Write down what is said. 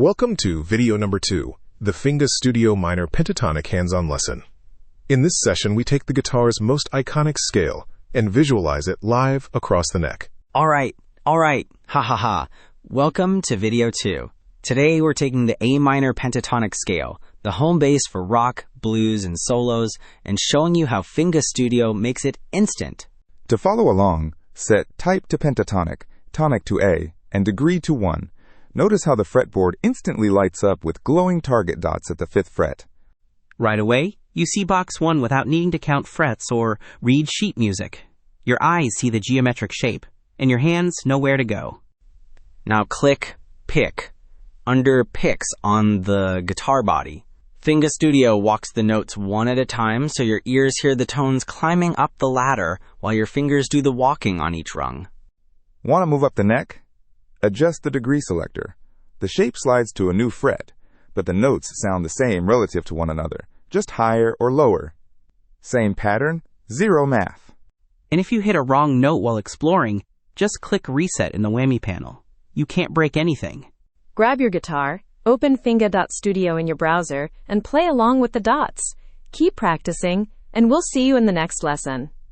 Welcome to video number 2, the Finga.Studio minor pentatonic hands-on lesson. In this session, we take the guitar's most iconic scale and visualize it live across the neck. All right, ha ha ha. Welcome to video 2. Today we're taking the A minor pentatonic scale, the home base for rock, blues, and solos, and showing you how Finga.Studio makes it instant. To follow along, set type to pentatonic, tonic to A, and degree to 1. Notice how the fretboard instantly lights up with glowing target dots at the 5th fret. Right away, you see box 1 without needing to count frets or read sheet music. Your eyes see the geometric shape, and your hands know where to go. Now click Pick under Picks on the guitar body. Finga.Studio walks the notes one at a time so your ears hear the tones climbing up the ladder while your fingers do the walking on each rung. Want to move up the neck? Adjust the degree selector. The shape slides to a new fret, but the notes sound the same relative to one another, just higher or lower. Same pattern, zero math. And if you hit a wrong note while exploring, just click Reset in the whammy panel. You can't break anything. Grab your guitar, open Finga.Studio in your browser, and play along with the dots. Keep practicing, and we'll see you in the next lesson.